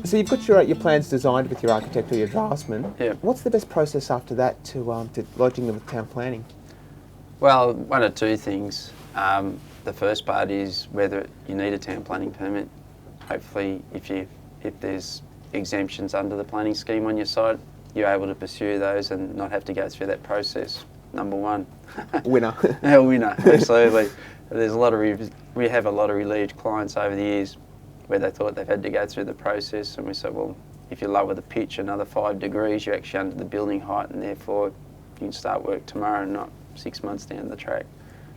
So you've got your plans designed with your architect or your draftsman. Yeah. What's the best process after that to lodging them with town planning? Well, one of two things. The first part is whether you need a town planning permit. Hopefully, if there's exemptions under the planning scheme on your site, you're able to pursue those and not have to go through that process. Number one. Winner. A winner, absolutely. We have a lot of relieved clients over the years where they thought they've had to go through the process, and we said, well, if you lower the pitch another 5 degrees, you're actually under the building height, and therefore you can start work tomorrow and not 6 months down the track.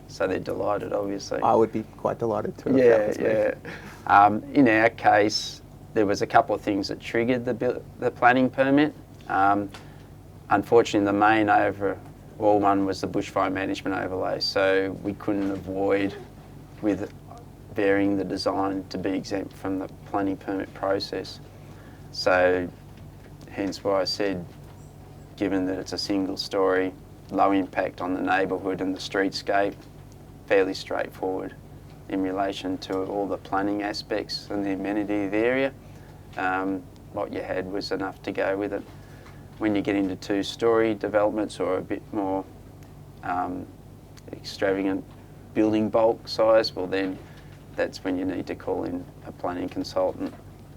So they're delighted, obviously. I would be quite delighted too. Yeah. In our case, there was a couple of things that triggered the planning permit. Unfortunately, the main overall one was the bushfire management overlay, so we couldn't avoid with varying the design to be exempt from the planning permit process. So hence why I said, given that it's a single story, low impact on the neighbourhood and the streetscape, fairly straightforward in relation to all the planning aspects and the amenity of the area. What you had was enough to go with it. When you get into 2-story developments or a bit more extravagant building bulk size, well then that's when you need to call in a planning consultant,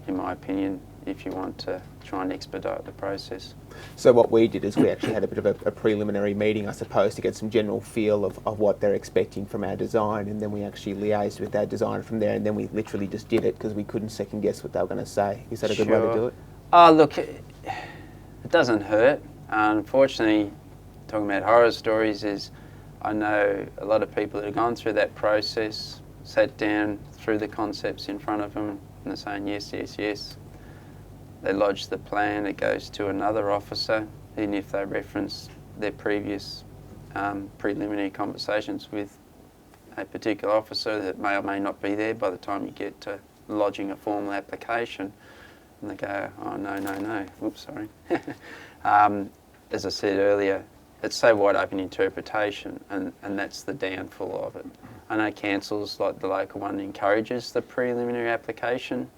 in my opinion, if you want to try and expedite the process. So what we did is we actually had a bit of a preliminary meeting, I suppose, to get some general feel of what they're expecting from our design, and then we actually liaised with our designer from there, and then we literally just did it because we couldn't second guess what they were going to say. Is that a good way to do it? Oh, look, it doesn't hurt. Unfortunately, talking about horror stories is, I know a lot of people that have gone through that process, sat down, threw the concepts in front of them, and they're saying yes, yes, yes. They lodge the plan, it goes to another officer, even if they reference their previous preliminary conversations with a particular officer that may or may not be there by the time you get to lodging a formal application. And they go, oh, no, oops, sorry. As I said earlier, it's so wide open interpretation, and that's the downfall of it. I know councils like the local one encourages the preliminary application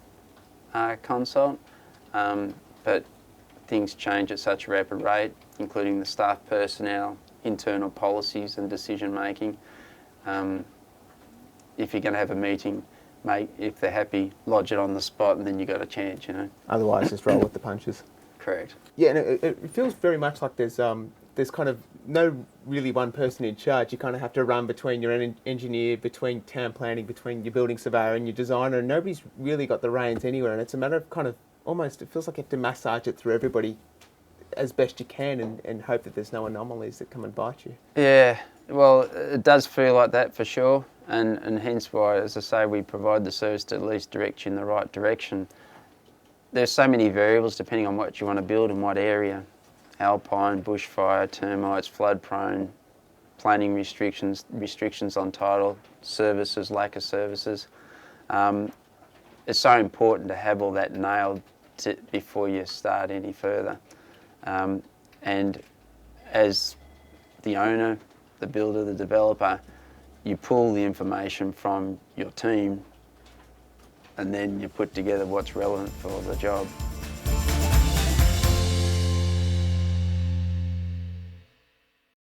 consult, but things change at such a rapid rate, including the staff personnel, internal policies and decision making. If you're going to have a meeting, if they're happy, lodge it on the spot, and then you've got a chance, you know. Otherwise, just roll with the punches. Correct. Yeah, and it feels very much like there's kind of no really one person in charge. You kind of have to run between your engineer, between town planning, between your building surveyor and your designer, and nobody's really got the reins anywhere. And it's a matter of kind of almost, it feels like you have to massage it through everybody as best you can and hope that there's no anomalies that come and bite you. Yeah, well, it does feel like that for sure, and hence why, as I say, we provide the service to at least direct you in the right direction. There's so many variables depending on what you want to build and what area. Alpine, bushfire, termites, flood prone, planning restrictions on title, services, lack of services. It's so important to have all that nailed before you start any further. And as the owner, the builder, the developer, you pull the information from your team and then you put together what's relevant for the job.